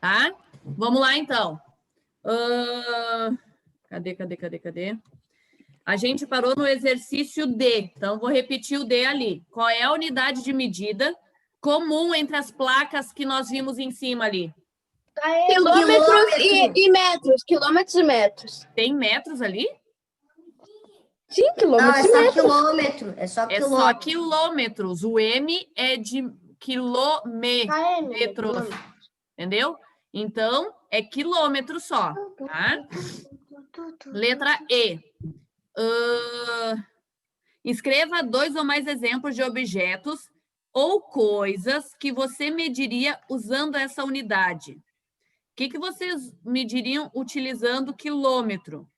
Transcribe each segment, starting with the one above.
Tá? Vamos lá, então. Cadê? A gente parou no exercício D. Então, vou repetir o D ali. Qual é a unidade de medida comum entre as placas que nós vimos em cima ali? Quilômetros e metros. Quilômetros e metros. Tem metros ali? Sim, quilômetros e metros. Quilômetro. É só É só quilômetros. O M é de quilômetros. Entendeu? Então, é quilômetro só. Tá? Letra E. Escreva 2 ou mais exemplos de objetos ou coisas que você mediria usando essa unidade. O que vocês mediriam utilizando quilômetro?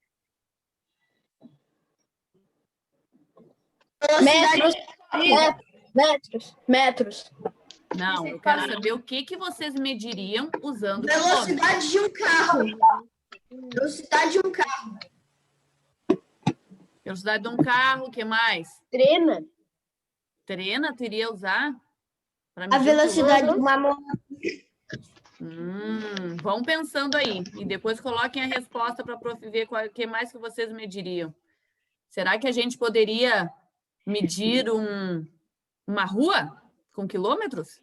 Metros. Não, eu quero saber o que vocês mediriam usando velocidade de um carro. Velocidade de um carro. Velocidade de um carro, o que mais? Trena, tu iria usar? A velocidade de uma moto. Vão pensando aí. E depois coloquem a resposta para a prof ver o que mais que vocês mediriam. Será que a gente poderia medir uma rua com quilômetros?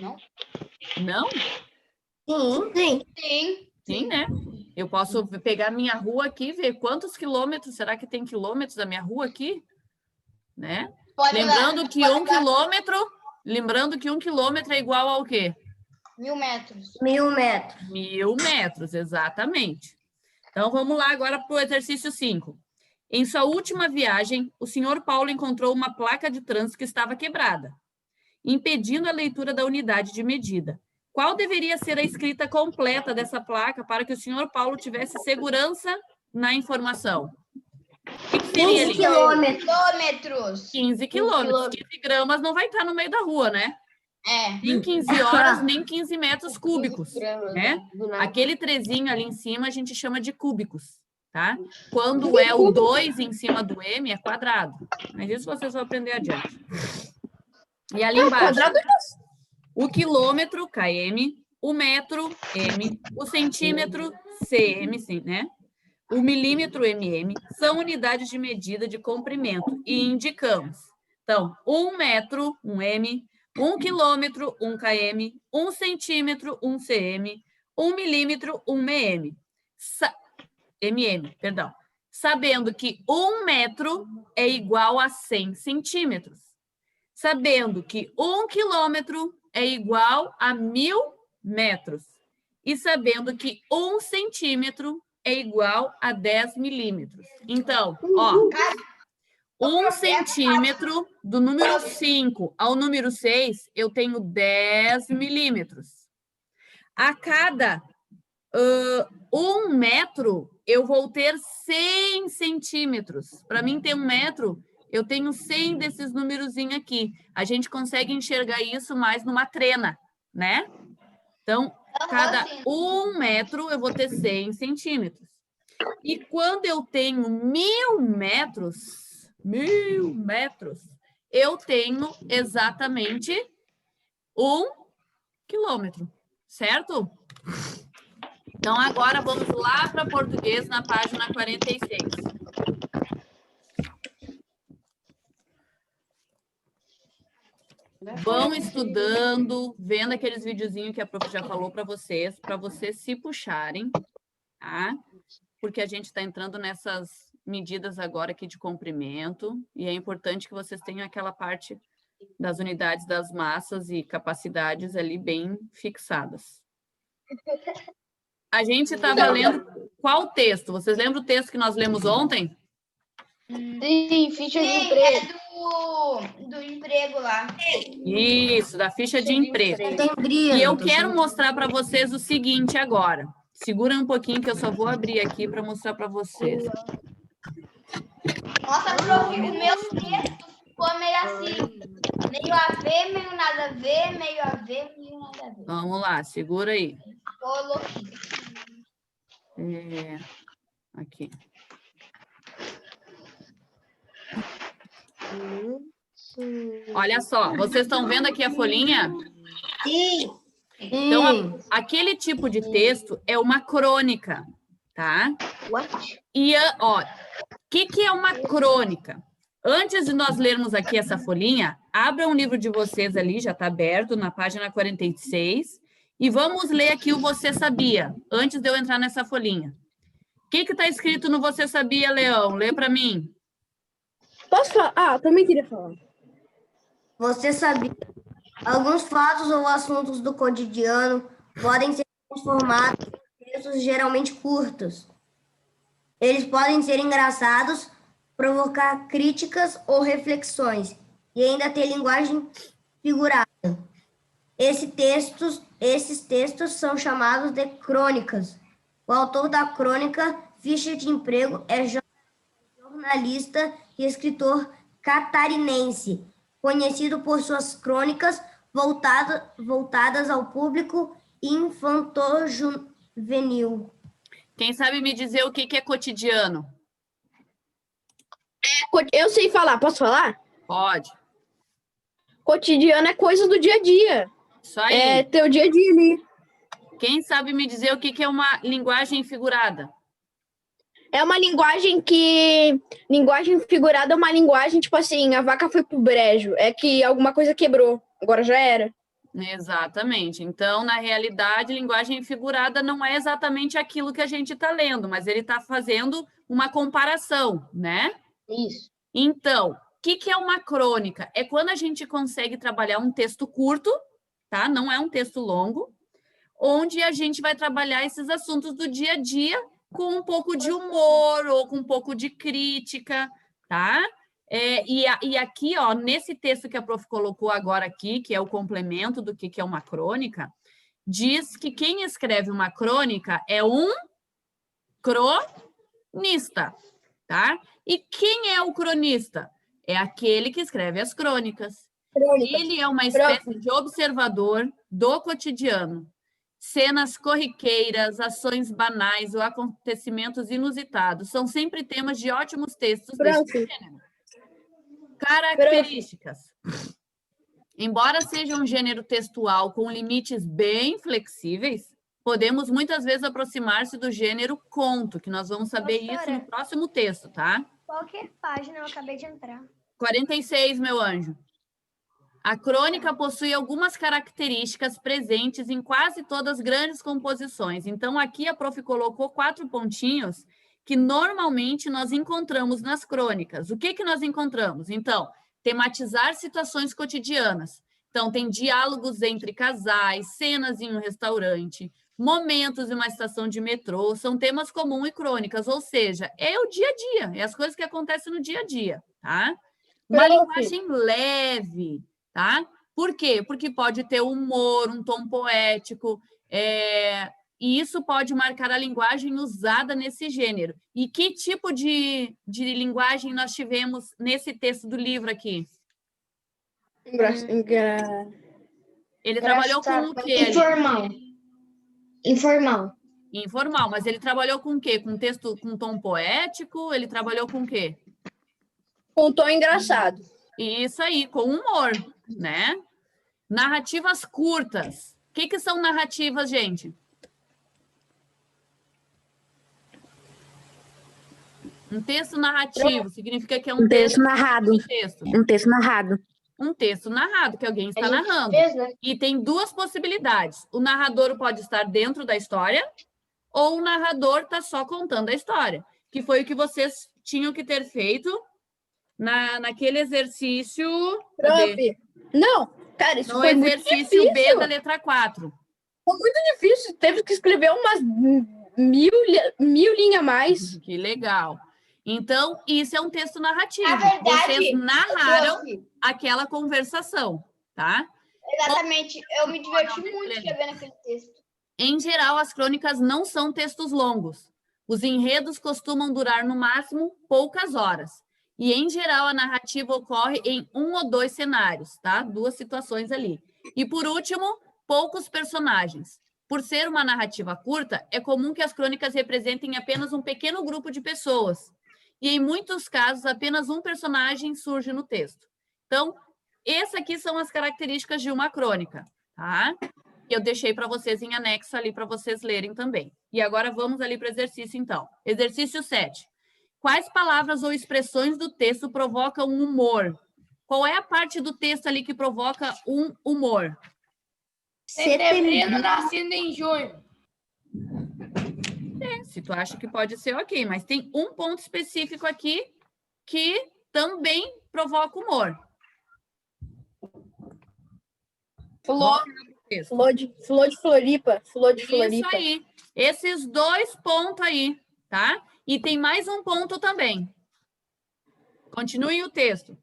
Não. Não? Sim, né? Eu posso pegar minha rua aqui e ver quantos quilômetros, será que tem quilômetros da minha rua aqui? Né? Lembrando que um quilômetro é igual ao quê? 1000 metros. 1000 metros. 1000 metros, exatamente. Então, vamos lá agora para o exercício 5. Em sua última viagem, o senhor Paulo encontrou uma placa de trânsito que estava quebrada, impedindo a leitura da unidade de medida. Qual deveria ser a escrita completa dessa placa para que o senhor Paulo tivesse segurança na informação? O que seria 15 quilômetros. 15 quilômetros. 15 gramas não vai estar no meio da rua, né? Nem 15 horas, nem 15 metros cúbicos, né? Aquele trezinho ali em cima a gente chama de cúbicos, tá? Quando é o 2 em cima do M, é quadrado. Mas isso vocês vão aprender adiante. E ali embaixo, o quilômetro, km, o metro, m, o centímetro, cm, sim, né? O milímetro, mm, são unidades de medida de comprimento e indicamos. Então, 1 metro, 1 m, 1 quilômetro, 1 km, 1 centímetro, 1 cm, 1 milímetro, 1 mm. Perdão. Sabendo que 1 metro é igual a 100 centímetros. Sabendo que 1 quilômetro é igual a 1000 metros. E sabendo que 1 centímetro é igual a 10 milímetros. Então, ó, 1 centímetro do número 5 ao número 6, eu tenho 10 milímetros. A cada 1 metro, eu vou ter 100 centímetros. Para mim ter 1 metro, eu tenho 100 desses númerozinhos aqui. A gente consegue enxergar isso mais numa trena, né? Então, cada 1 metro, eu vou ter 100 centímetros. E quando eu tenho 1000 metros, eu tenho exatamente 1 quilômetro, certo? Então, agora vamos lá para português na página 46. Vão estudando, vendo aqueles videozinhos que a prof já falou para vocês se puxarem, tá? Porque a gente está entrando nessas medidas agora aqui de comprimento, e é importante que vocês tenham aquela parte das unidades das massas e capacidades ali bem fixadas. A gente estava lendo qual texto? Vocês lembram o texto que nós lemos ontem? Sim, ficha de emprego. Do emprego lá. Isso, da ficha de emprego. E eu quero mostrar para vocês o seguinte agora. Segura um pouquinho que eu só vou abrir aqui para mostrar para vocês. Nossa, prof, o meu texto ficou meio assim. Meio a ver, meio nada a ver, meio a ver, meio nada a ver. Vamos lá, segura aí. Coloquei. Aqui. Olha só, vocês estão vendo aqui a folhinha? Sim. Então, aquele tipo de texto é uma crônica, tá? E, ó, o que é uma crônica? Antes de nós lermos aqui essa folhinha, abra um livro de vocês ali, já está aberto, na página 46, e vamos ler aqui o Você Sabia, antes de eu entrar nessa folhinha. O que está escrito no Você Sabia, Leão? Lê para mim. Posso falar? Ah, também queria falar. Você sabia? Alguns fatos ou assuntos do cotidiano podem ser transformados em textos geralmente curtos. Eles podem ser engraçados, provocar críticas ou reflexões, e ainda ter linguagem figurada. Esses textos são chamados de crônicas. O autor da crônica, ficha de emprego, é jornalista e escritor catarinense, conhecido por suas crônicas voltadas ao público infanto-juvenil. Quem sabe me dizer o que é cotidiano? Eu sei falar, posso falar? Pode. Cotidiano é coisa do dia a dia. Isso aí. É teu dia a dia ali. Quem sabe me dizer o que é uma linguagem figurada? É uma linguagem que... Linguagem figurada é uma linguagem, tipo assim, a vaca foi pro brejo. É que alguma coisa quebrou. Agora já era. Exatamente. Então, na realidade, linguagem figurada não é exatamente aquilo que a gente está lendo, mas ele está fazendo uma comparação, né? Isso. Então, o que é uma crônica? É quando a gente consegue trabalhar um texto curto, tá? Não é um texto longo, onde a gente vai trabalhar esses assuntos do dia a dia com um pouco de humor ou com um pouco de crítica, tá? E aqui, ó, nesse texto que a prof colocou agora aqui, que é o complemento do que é uma crônica, diz que quem escreve uma crônica é um cronista, tá? E quem é o cronista? É aquele que escreve as crônicas. Ele é uma espécie de observador do cotidiano. Cenas corriqueiras, ações banais ou acontecimentos inusitados são sempre temas de ótimos textos desse gênero. Características. Embora seja um gênero textual com limites bem flexíveis, podemos muitas vezes aproximar-se do gênero conto, que nós vamos saber isso no próximo texto, tá? Qualquer página, eu acabei de entrar. 46, meu anjo. A crônica possui algumas características presentes em quase todas as grandes composições. Então, aqui a prof colocou 4 pontinhos que normalmente nós encontramos nas crônicas. O que nós encontramos? Então, tematizar situações cotidianas. Então, tem diálogos entre casais, cenas em um restaurante, momentos em uma estação de metrô, são temas comuns e crônicas, ou seja, é o dia a dia, é as coisas que acontecem no dia a dia, tá? Uma linguagem leve, tá? Por quê? Porque pode ter humor, um tom poético, e isso pode marcar a linguagem usada nesse gênero. E que tipo de linguagem nós tivemos nesse texto do livro aqui? Ele trabalhou com o quê? Informal, mas ele trabalhou com o quê? Com texto com tom poético? Ele trabalhou com o quê? Com tom engraçado. Isso aí, com humor, né? Narrativas curtas. O que são narrativas, gente? Um texto narrativo significa que é um texto narrado. Um texto narrado. Um texto narrado, que alguém está narrando. E tem 2 possibilidades. O narrador pode estar dentro da história ou o narrador está só contando a história, que foi o que vocês tinham que ter feito naquele exercício... Prof, não, cara, isso foi muito difícil. No exercício B da letra 4. Foi muito difícil, teve que escrever umas 1000 linhas a mais. Que legal. Então, isso é um texto narrativo. Na verdade, vocês narraram aquela conversação, tá? Exatamente. Eu me diverti muito escrevendo aquele texto. Em geral, as crônicas não são textos longos. Os enredos costumam durar, no máximo, poucas horas. E, em geral, a narrativa ocorre em 1 ou 2 cenários, tá? 2 situações ali. E, por último, poucos personagens. Por ser uma narrativa curta, é comum que as crônicas representem apenas um pequeno grupo de pessoas. E, em muitos casos, apenas um personagem surge no texto. Então, essas aqui são as características de uma crônica, tá? Eu deixei para vocês em anexo ali para vocês lerem também. E agora vamos ali para o exercício, então. Exercício 7. Quais palavras ou expressões do texto provocam humor? Qual é a parte do texto ali que provoca um humor? Setembro nascido em junho. Se tu acha que pode ser, ok. Mas tem um ponto específico aqui que também provoca humor. Flor de Floripa. Flor de Floripa. Isso aí. Esses 2 pontos aí, tá? E tem mais um ponto também. Continue o texto.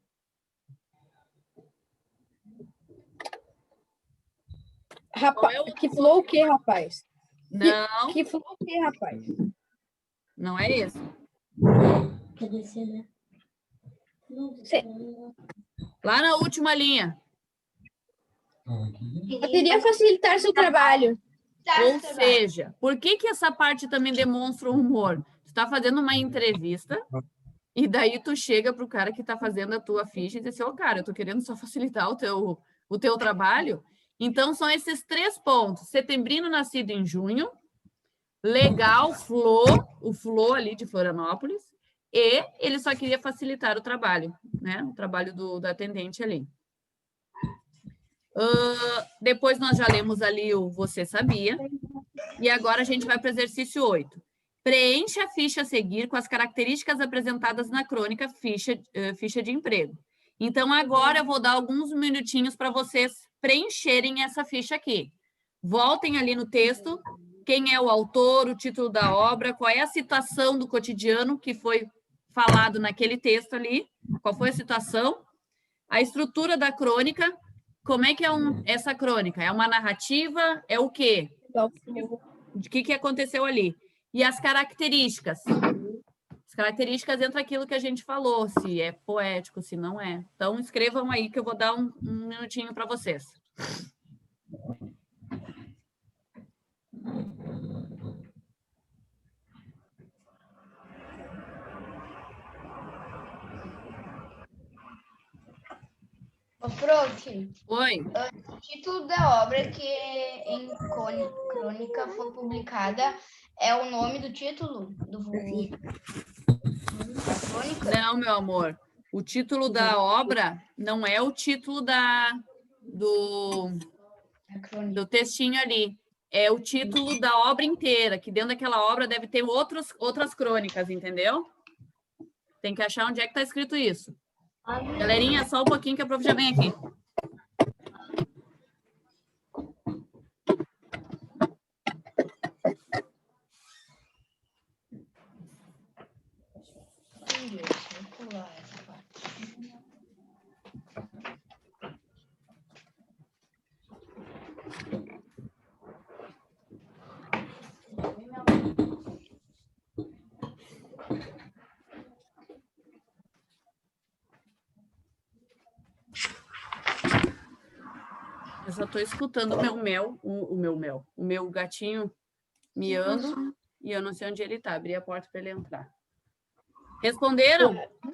Qual é o- Que flor o quê, rapaz? Não, Que flor o quê, rapaz? não é isso. Lá na última linha. Poderia facilitar seu trabalho. Ou seja, por que que essa parte também demonstra o humor? Tu está fazendo uma entrevista e daí tu chega para o cara que está fazendo a tua ficha e diz assim, ô cara, eu tô querendo só facilitar o teu trabalho. Então, são esses 3 pontos. Setembrino, nascido em junho. Legal, Flor, o Flor ali de Florianópolis. E ele só queria facilitar o trabalho, né? O trabalho do atendente ali. Depois nós já lemos ali o Você Sabia. E agora a gente vai para o exercício 8. Preencha a ficha a seguir com as características apresentadas na crônica ficha de emprego. Então, agora eu vou dar alguns minutinhos para vocês preencherem essa ficha aqui. Voltem ali no texto, quem é o autor, o título da obra, qual é a situação do cotidiano que foi falado naquele texto ali, qual foi a situação, a estrutura da crônica, como é que é essa crônica? É uma narrativa? É o quê? O que aconteceu ali? E as características. As características entra aquilo que a gente falou, se é poético, se não é. Então, escrevam aí que eu vou dar um minutinho para vocês. Ô, prof, Oi? o título da obra que em crônica foi publicada é o nome do título da crônica? Não, meu amor. O título da obra não é o título do textinho ali. É o título da obra inteira, que dentro daquela obra deve ter outras crônicas, entendeu? Tem que achar onde é que está escrito isso. Galerinha, só um pouquinho que a prof já vem aqui. Eu só estou escutando o meu gatinho miando e eu não sei onde ele está. Abri a porta para ele entrar. Responderam?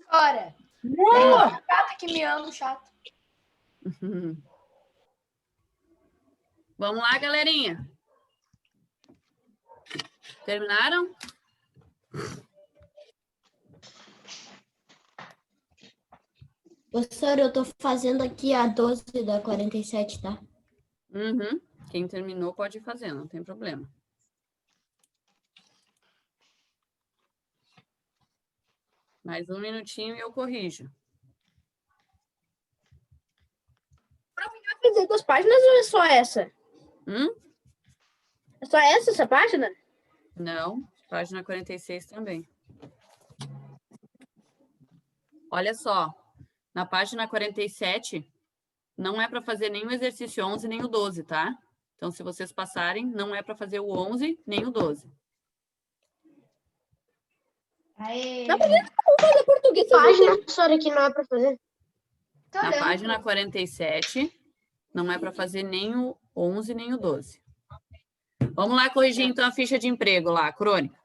Fora. Tem um gato aqui miando, chato. Vamos lá, galerinha. Terminaram? Professor, eu tô fazendo aqui a 12 da 47, tá? Uhum. Quem terminou pode ir fazendo, não tem problema. Mais um minutinho e eu corrijo. Vai fazer 2 páginas ou é só essa? É só essa página? Não, página 46 também. Olha só, na página 47, não é para fazer nem o exercício 11, nem o 12, tá? Então, se vocês passarem, não é para fazer o 11, nem o 12. Aê. Não, porque não fazer português. Página, professora, que não é para fazer. Tô Na olhando. página 47, não é para fazer nem o 11, nem o 12. Vamos lá corrigir, então, a ficha de emprego lá, a crônica.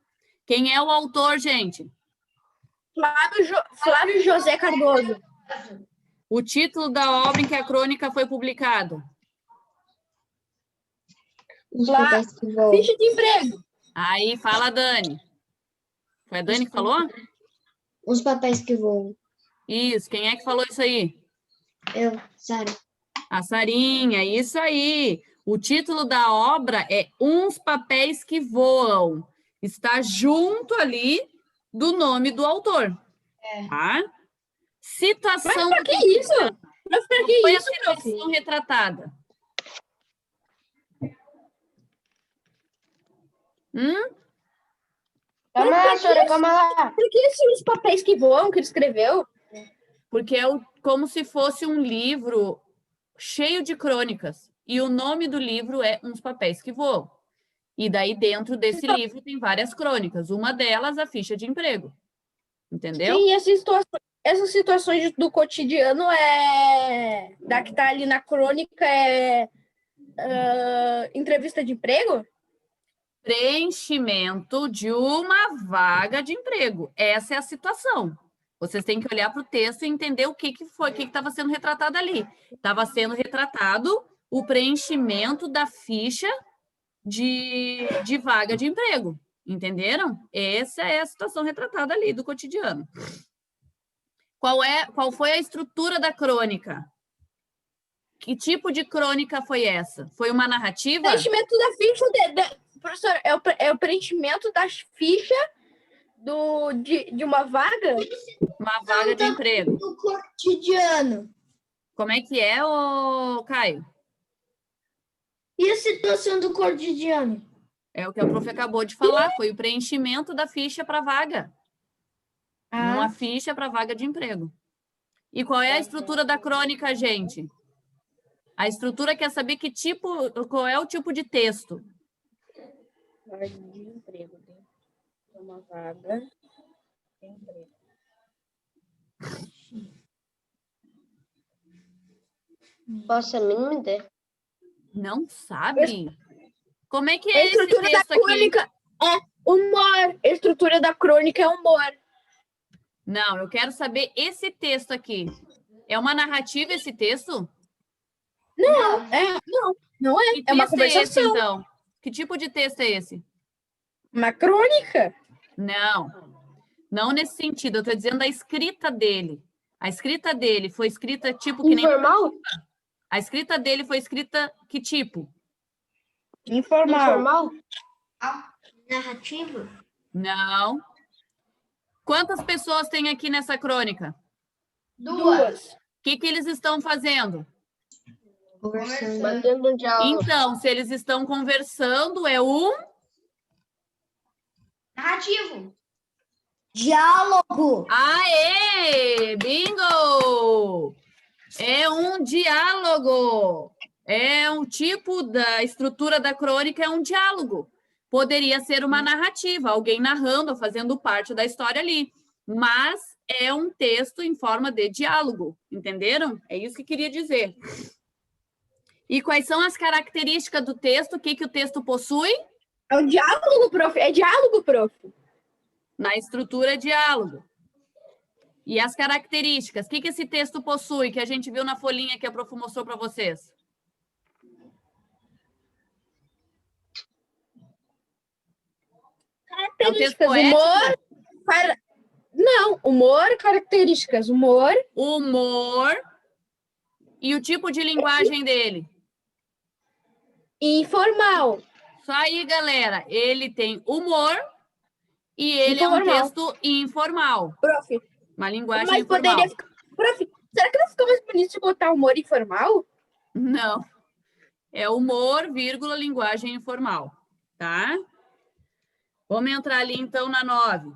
Quem é o autor, gente? Flávio José Cardoso. O título da obra em que a crônica foi publicada? Os Lá, papéis que voam. Ficha de emprego. Aí fala, Dani. Foi a Dani que falou? Os papéis que voam. Isso, quem é que falou isso aí? Eu, Sara. A Sarinha, isso aí. O título da obra é Uns Papéis que Voam. Está junto ali do nome do autor. Tá? Situação. Pra que isso? Mas pra que Foi a isso, prof? situação retratada. Calma lá, Sora, calma lá. Por que esses papéis que voam que ele escreveu? Porque é como se fosse um livro cheio de crônicas. E o nome do livro é Uns Papéis que Voam. E daí, dentro desse livro, tem várias crônicas. Uma delas, a ficha de emprego. Entendeu? Sim, essas situações do cotidiano da que tá ali na crônica entrevista de emprego? Preenchimento de uma vaga de emprego. Essa é a situação. Vocês têm que olhar para o texto e entender o que foi, o que estava sendo retratado ali. Estava sendo retratado o preenchimento da ficha de vaga de emprego. Entenderam? Essa é a situação retratada ali do cotidiano. Qual foi a estrutura da crônica? Que tipo de crônica foi essa? Foi uma narrativa? Preenchimento da ficha, professor, é o preenchimento das fichas de uma vaga? Uma vaga de emprego. Do cotidiano. Como é que é, ô Caio? E a situação do cotidiano? É o que a prof acabou de falar, foi o preenchimento da ficha para vaga. Uma ficha para vaga de emprego. E qual é a estrutura da crônica, gente? A estrutura quer saber qual é o tipo de texto. Vaga de emprego. Uma vaga de emprego. Posso a mínima ideia? Não sabe? Como é que A é esse estrutura da texto aqui? crônica é humor. A estrutura da crônica é humor. Não, eu quero saber esse texto aqui. É uma narrativa esse texto? Não é. Que É uma texto é esse, conversação. então? Que tipo de texto é esse? Uma crônica. Não nesse sentido. Eu estou dizendo a escrita dele. A escrita dele foi escrita tipo que nem... Informal? A escrita dele foi escrita que tipo? Informal. Narrativa? Não. Quantas pessoas tem aqui nessa crônica? Duas. O que eles estão fazendo? Conversando. Mantendo um diálogo. Então, se eles estão conversando, é um... Narrativo. Diálogo. Aê! Bingo! É um diálogo. É um tipo da estrutura da crônica, é um diálogo. Poderia ser uma narrativa, alguém narrando, fazendo parte da história ali. Mas é um texto em forma de diálogo. Entenderam? É isso que queria dizer. E quais são as características do texto? O que o texto possui? É um diálogo, prof. É diálogo, prof. Na estrutura, diálogo. E as características? O que esse texto possui, que a gente viu na folhinha que a prof mostrou para vocês? Características. É um texto Humor. Não, humor, características. Humor. Humor. E o tipo de linguagem dele? Informal. Isso aí, galera. Ele tem humor e ele Informal. é um texto informal. Prof. Uma linguagem Mas informal. poderia ficar... Prof, será que não fica mais bonito se botar humor informal? Não. É humor, vírgula, linguagem informal. Tá? Vamos entrar ali, então, na 9.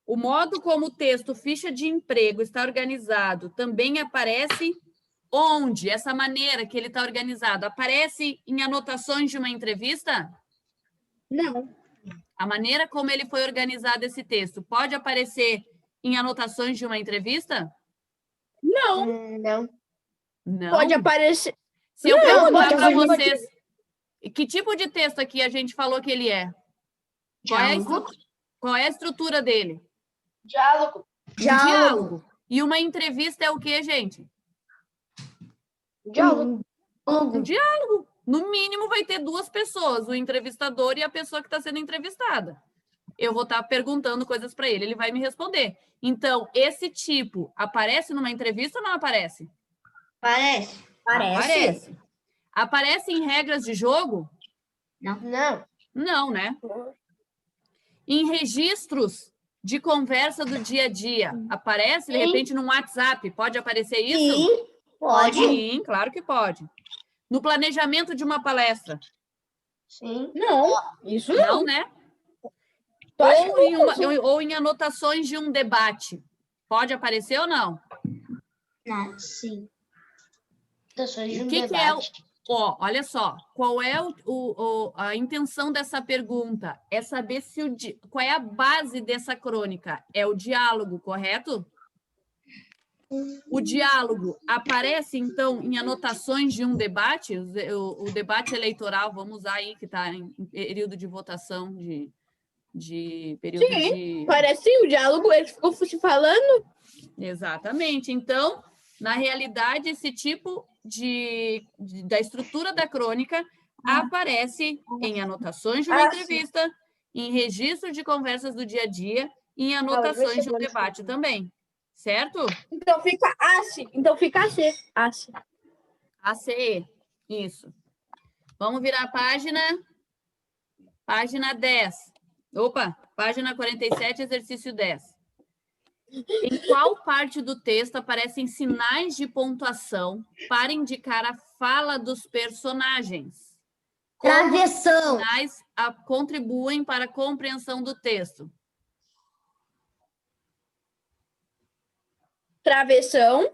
O modo como o texto ficha de emprego está organizado também aparece onde? Essa maneira que ele está organizado aparece em anotações de uma entrevista? Não. A maneira como ele foi organizado esse texto pode aparecer em anotações de uma entrevista? Não. Não. Não. Pode aparecer. Se eu perguntar pode para ser. vocês, que tipo de texto aqui a gente falou que ele é? Qual é a estrutura dele? Diálogo. Diálogo. E uma entrevista é o quê, gente? Diálogo. Um diálogo. No mínimo vai ter duas pessoas, o entrevistador e a pessoa que está sendo entrevistada. Eu vou estar perguntando coisas para ele vai me responder. Então, esse tipo aparece numa entrevista ou não aparece? Parece. Aparece. Aparece em regras de jogo? Não. Não, né? Em registros de conversa do dia a dia, aparece, de repente, no WhatsApp? Pode aparecer isso? Sim, pode. Sim, claro que pode. No planejamento de uma palestra? Sim. Não, isso Não, né? Ou em anotações de um debate. Pode aparecer ou não? Sim. Anotações de um O que debate. olha só, qual é a intenção dessa pergunta? É saber qual é a base dessa crônica? É o diálogo, correto? O diálogo aparece, então, em anotações de um debate? O debate eleitoral, vamos usar aí, que está em período de votação, de período de... Parece sim, o diálogo, ele ficou se falando. Exatamente. Então, na realidade, esse tipo da estrutura da crônica aparece em anotações de uma entrevista, em registro de conversas do dia a dia e em anotações de um debate também. Certo? Então fica AC. Então fica AC. AC. ACE. Isso. Vamos virar a página. Página 10. Opa, página 47, exercício 10. Em qual parte do texto aparecem sinais de pontuação para indicar a fala dos personagens? Travessão. Como os sinais contribuem para a compreensão do texto? Travessão.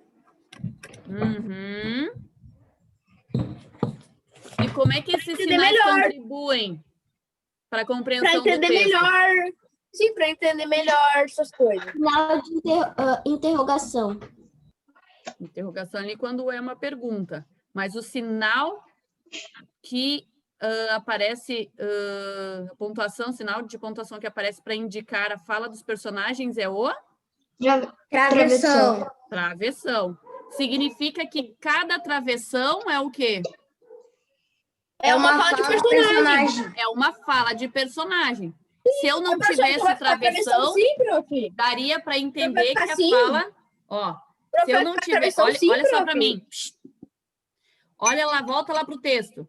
Uhum. E como é que esses sinais contribuem para a compreensão do texto? Para entender melhor. Sim, para entender melhor essas coisas. Sinal de interrogação. Interrogação ali quando é uma pergunta. Mas o sinal que aparece, pontuação, sinal de pontuação que aparece para indicar a fala dos personagens é o? Travessão. Travessão. Significa que cada travessão é o quê? É uma fala de personagem. É uma fala de personagem. Se eu não tivesse travessão, daria para entender que a fala... Ó, se eu não tivesse... Olha só para mim. Olha lá, volta lá para o texto.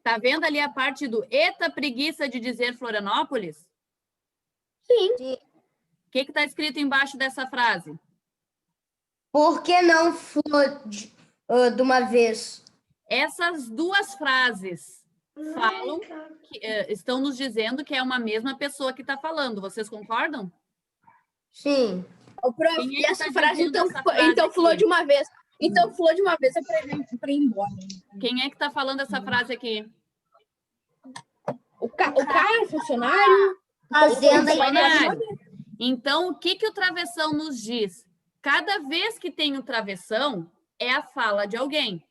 Tá vendo ali a parte do "Eita preguiça de dizer Florianópolis"? Sim. O que está escrito embaixo dessa frase? Por que não flor de uma vez? Essas duas frases falam, estão nos dizendo que é uma mesma pessoa que está falando. Vocês concordam? Sim. E essa frase, então falou de uma vez. Então, falou de uma vez é para ir embora. Quem é que está falando essa frase aqui? O cara, funcionário. Funcionário. Então, o que o travessão nos diz? Cada vez que tem o travessão, é a fala de alguém.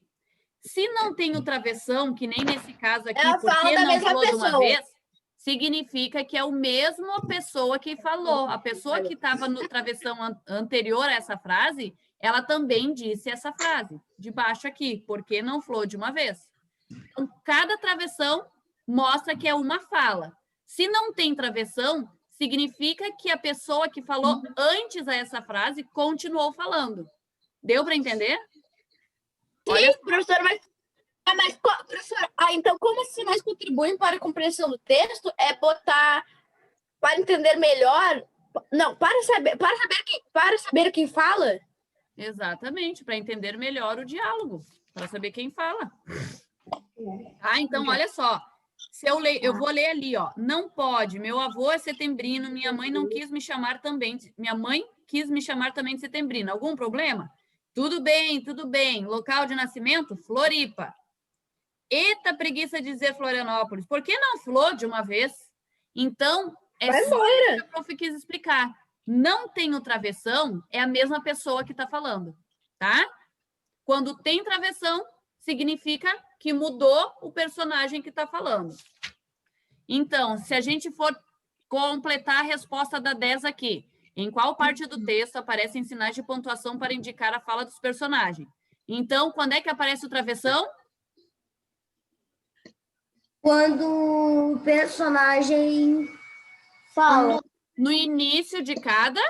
Se não tem o travessão, que nem nesse caso aqui, porque não falou de uma vez, significa que é a mesma pessoa que falou. A pessoa que estava no travessão anterior a essa frase, ela também disse essa frase, de baixo aqui, porque não falou de uma vez. Então, cada travessão mostra que é uma fala. Se não tem travessão, significa que a pessoa que falou antes a essa frase continuou falando. Deu para entender? Sim, professora, mas professora, então como os sinais contribuem para a compreensão do texto é botar para entender melhor, não, para saber quem fala? Exatamente, para entender melhor o diálogo, para saber quem fala. Então, olha só, se eu vou ler ali, ó, não pode, meu avô é setembrino, minha mãe não quis me chamar também, minha mãe quis me chamar também de setembrino, algum problema? Tudo bem, local de nascimento, Floripa. Eita preguiça de dizer Florianópolis, por que não Flor de uma vez? Então, só isso que a prof quis explicar. Não tem o travessão, é a mesma pessoa que está falando, tá? Quando tem travessão, significa que mudou o personagem que está falando. Então, se a gente for completar a resposta da 10 aqui, em qual parte do texto aparecem sinais de pontuação para indicar a fala dos personagens? Então, quando é que aparece o travessão? Quando o personagem fala. No início de cada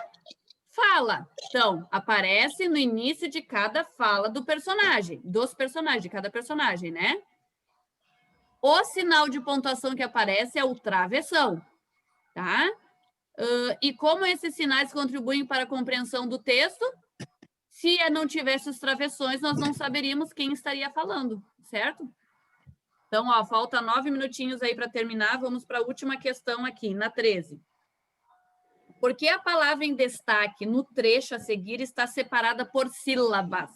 fala. Então, aparece no início de cada fala do personagem, dos personagens, de cada personagem, né? O sinal de pontuação que aparece é o travessão, tá? E como esses sinais contribuem para a compreensão do texto? Se não tivesse os travessões, nós não saberíamos quem estaria falando, certo? Então, ó, falta 9 minutinhos aí para terminar. Vamos para a última questão aqui, na 13. Por que a palavra em destaque no trecho a seguir está separada por sílabas?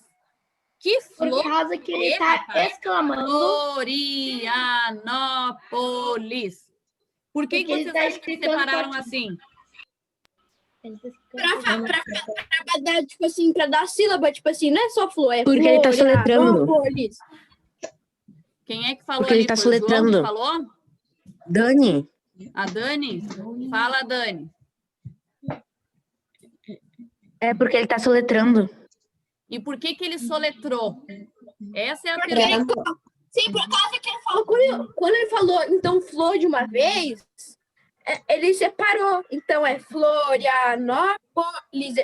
Que Por flor causa que ele é, tá rapaz? exclamando. Florianópolis. Por que Porque ele vocês tá acham que explicando separaram pra- assim? Pra dar, tipo assim, pra dar sílaba, tipo assim, não é só flor, é Porque ele tá soletrando. Florianópolis. Quem é que falou Porque ele ali? tá Foi o João que soletrando. falou? Dani, A Dani? Fala, Dani. é porque ele tá soletrando. E por que ele soletrou? Essa é a Porque pergunta. Sim, por causa que ele falou, quando ele falou, então, flor de uma vez, ele separou. Então, é Florianópolis.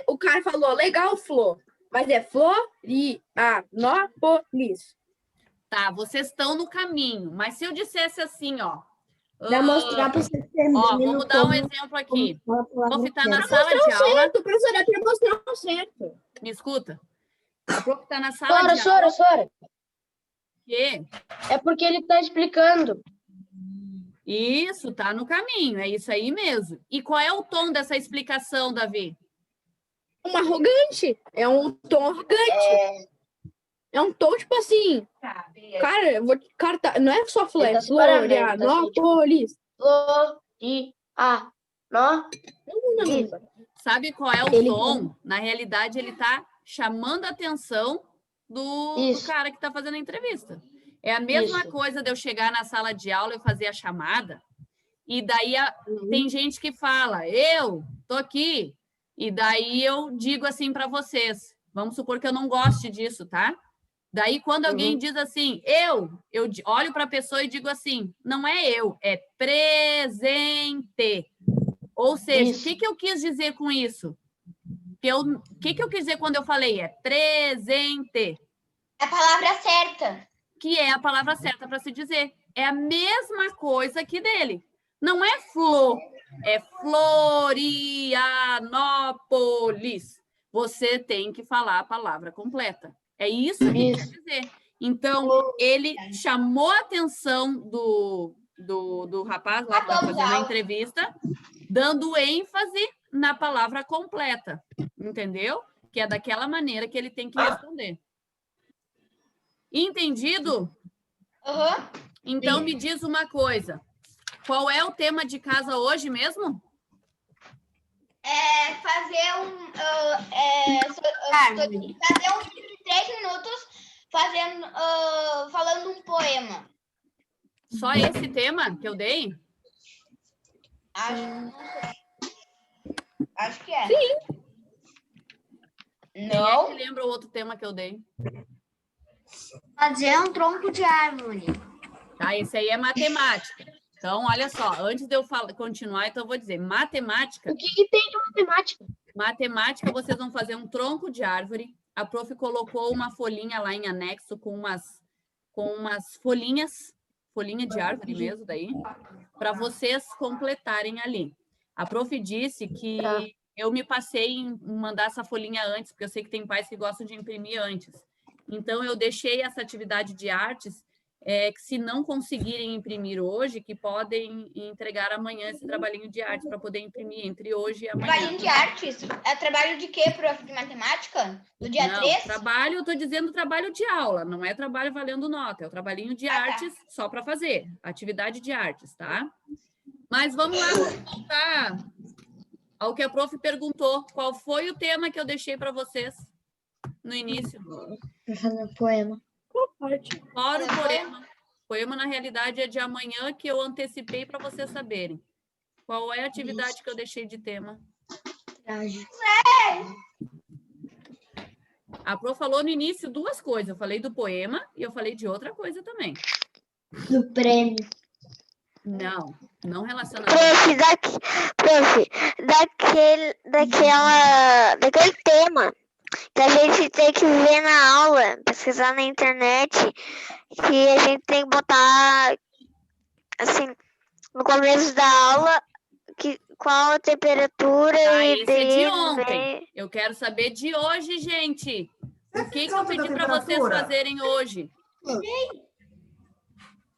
O cara falou, legal, flor, mas é Florianópolis. Tá, vocês estão no caminho. Mas se eu dissesse assim, ó. Pra mostrar para você Ó, vamos dar um exemplo aqui. O prof está na sala de aula. Certo, professora, para mostrar o certo. Me escuta? O prof está na sala de aula. Sora. Que? É porque ele tá explicando. Isso, tá no caminho. É isso aí mesmo. E qual é o tom dessa explicação, Davi? Um arrogante. É um tom arrogante. É um tom, tipo assim. Cara, eu vou. Cara, não é só flor, Ele é tá separando, ele tá Florianópolis. Não. Sabe qual é o tom? Na realidade, ele está chamando a atenção do cara que está fazendo a entrevista. É a mesma coisa de eu chegar na sala de aula e fazer a chamada, e daí tem gente que fala, eu tô aqui, e daí eu digo assim para vocês, vamos supor que eu não goste disso, tá? Daí, quando alguém diz assim, eu olho para a pessoa e digo assim, não é eu, é presente. Ou seja, o que eu quis dizer com isso? O que eu quis dizer quando eu falei? É presente. É a palavra certa. Que é a palavra certa para se dizer. É a mesma coisa que dele. Não é flor, é Florianópolis. Você tem que falar a palavra completa. É isso que quer dizer. Então, ele chamou a atenção do rapaz lá que está fazendo a entrevista, dando ênfase na palavra completa. Entendeu? Que é daquela maneira que ele tem que responder. Entendido? Uhum. Então, me diz uma coisa. Qual é o tema de casa hoje mesmo? É fazer fazer um vídeo de 3 minutos falando um poema. Só esse tema que eu dei? Acho que é. Sim. Não. Quem é que lembra o outro tema que eu dei? Fazer um tronco de árvore. Tá, esse aí é matemática. Então, olha só, antes de eu continuar, então eu vou dizer, matemática... O que tem de matemática? Matemática, vocês vão fazer um tronco de árvore. A prof colocou uma folhinha lá em anexo com umas folhinha de árvore mesmo daí, para vocês completarem ali. A prof disse que eu me passei em mandar essa folhinha antes, porque eu sei que tem pais que gostam de imprimir antes. Então, eu deixei essa atividade de artes, que se não conseguirem imprimir hoje, que podem entregar amanhã esse trabalhinho de artes para poder imprimir entre hoje e amanhã. Trabalhinho de artes? É trabalho de quê, prof? De matemática? Do dia 3? Trabalho, eu estou dizendo trabalho de aula, não é trabalho valendo nota, é o trabalhinho de artes só para fazer, atividade de artes, tá? Mas vamos lá, vamos voltar ao que a prof perguntou. Qual foi o tema que eu deixei para vocês no início? Pra fazer um poema. Fora o poema. O poema, na realidade, é de amanhã, que eu antecipei para vocês saberem. Qual é a atividade que eu deixei de tema? Trágico. A Pro falou no início duas coisas. Eu falei do poema e eu falei de outra coisa também. Do prêmio. Não, não relacionado. Prof, daquele tema que a gente tem que ver na aula, pesquisar na internet, que a gente tem que botar, assim, no começo da aula, qual a temperatura Esse é de ontem. Eu quero saber de hoje, gente. O que eu pedi para vocês fazerem hoje?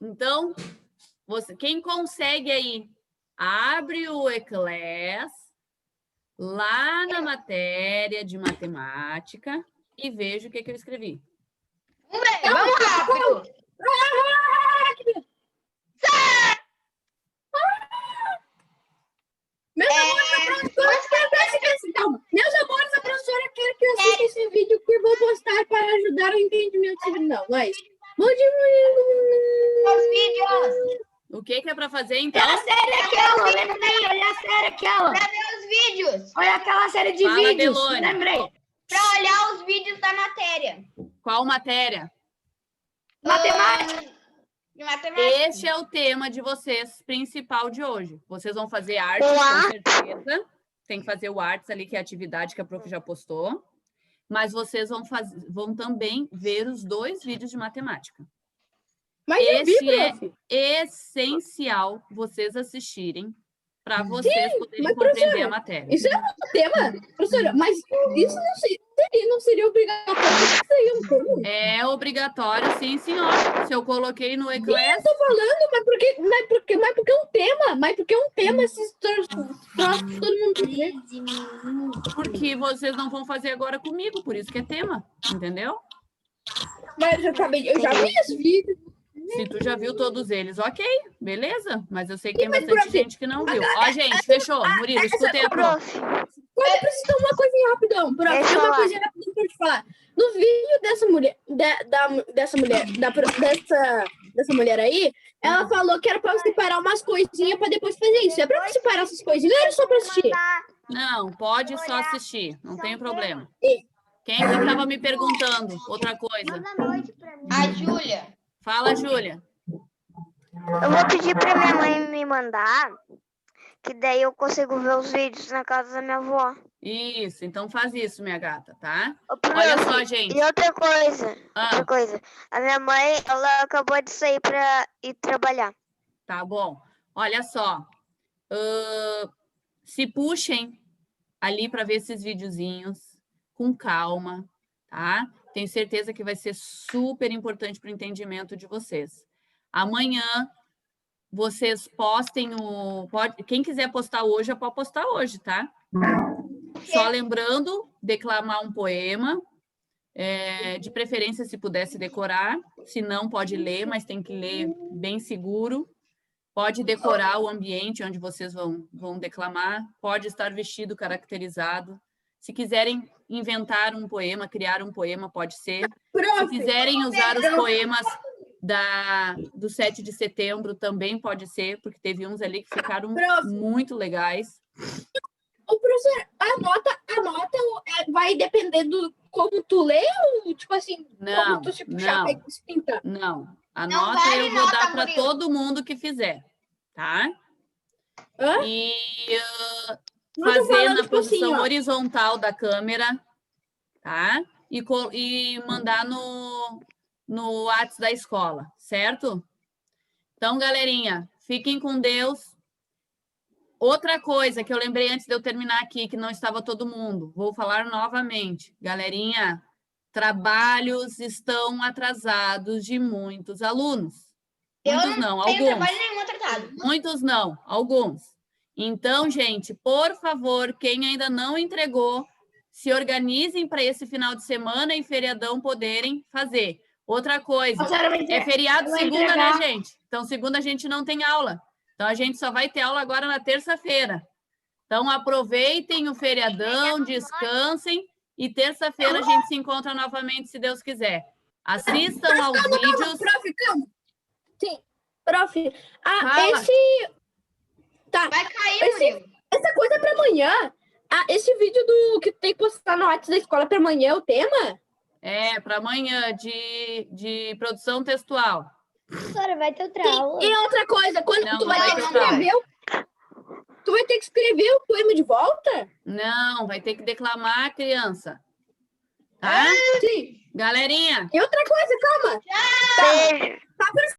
Então, quem consegue aí, abre o Eclair lá na matéria de matemática e veja o que eu escrevi. Vamos rápido. Meus amores, a professora quer calma. Meus amores, a professora quer que eu assista esse vídeo que eu vou postar para ajudar o entendimento desse vídeo. Não, mas... Os vídeos. O que é para fazer, então? Olha a série aquela, lembrei. Olha a série aquela. Para ver os vídeos. Olha aquela série de Fala, vídeos. Delone. Lembrei. Para olhar os vídeos da matéria. Qual matéria? Matemática. De matemática. Este é o tema de vocês, principal de hoje. Vocês vão fazer artes, com certeza. Tem que fazer o artes ali, que é a atividade que a prof já postou. Mas vocês vão também ver os 2 vídeos de matemática. Mas Esse é essencial vocês assistirem para vocês poderem compreender a matéria. Isso é um tema, professora, mas isso não seria obrigatório. É obrigatório, sim, senhor. Se eu coloquei no Eclair... Eu tô falando, mas porque é um tema. Mas porque é um tema, esses troços que todo mundo vê. Porque vocês não vão fazer agora comigo, por isso que é tema, entendeu? Mas eu já vi esse vídeo. Se tu já viu todos eles, ok, beleza. Mas eu sei que tem bastante gente que não viu. Ó, gente, fechou. Murilo, escutei a prof. Eu preciso de uma coisinha rapidão, prof. Tem uma coisinha rapidinho pra eu te falar. No vídeo dessa mulher aí, ela falou que era pra eu separar umas coisinhas pra depois fazer isso. É pra eu separar essas coisinhas, não era só pra assistir. Não, pode só assistir, não tem problema. Quem que estava me perguntando? Outra coisa. A Júlia. Fala, Júlia. Eu vou pedir pra minha mãe me mandar, que daí eu consigo ver os vídeos na casa da minha avó. Isso, então faz isso, minha gata, tá? Ô, prof, Olha só, gente. E outra coisa, Ah, a minha mãe, ela acabou de sair pra ir trabalhar. tá bom. Olha só. Se puxem ali para ver esses videozinhos com calma, tá? Tenho certeza que vai ser super importante para o entendimento de vocês. Amanhã, vocês postem quem quiser postar hoje, pode postar hoje, tá? Só lembrando, declamar um poema, de preferência se pudesse decorar, se não pode ler, mas tem que ler bem seguro. Pode decorar o ambiente onde vocês vão declamar, pode estar vestido, caracterizado. Se quiserem inventar um poema, criar um poema, pode ser. Se quiserem usar os poemas do 7 de setembro, também pode ser, porque teve uns ali que ficaram muito legais. O professor, a nota vai depender do como tu lê ou, tipo assim, como tu se puxar, vai se pintar? Não. A Não nota vale eu vou nota, dar para Murilo. todo mundo que fizer, tá? Hã? E Não tô fazer falando, na tipo assim, posição ó. horizontal da câmera, tá? E mandar no WhatsApp da escola, certo? Então, galerinha, fiquem com Deus. Outra coisa que eu lembrei antes de eu terminar aqui, que não estava todo mundo, vou falar novamente. Galerinha, trabalhos estão atrasados de muitos alunos. Muitos não, Não tenho alguns. trabalho nenhum atrasado. Muitos não, alguns. Então, gente, por favor, quem ainda não entregou, se organizem para esse final de semana e feriadão poderem fazer. Outra coisa, é feriado segunda, né, gente? Então, segunda a gente não tem aula. Então, a gente só vai ter aula agora na terça-feira. Então, aproveitem o feriadão, descansem e terça-feira a gente se encontra novamente, se Deus quiser. Assistam aos vídeos. Prof, calma. Sim, prof. Fala. Tá, Vai cair, Murilo. essa coisa é pra amanhã. Esse vídeo do que tem que postar no WhatsApp da escola pra amanhã é o tema? Para amanhã de produção textual. Professora, vai ter outra aula. E outra coisa, quando Não, tu não vai vai ter que ter outra escrever tu vai ter que escrever o poema de volta? Não, vai ter que declamar, criança. Tá? Sim. Galerinha, E outra coisa, calma. Beijo. Tá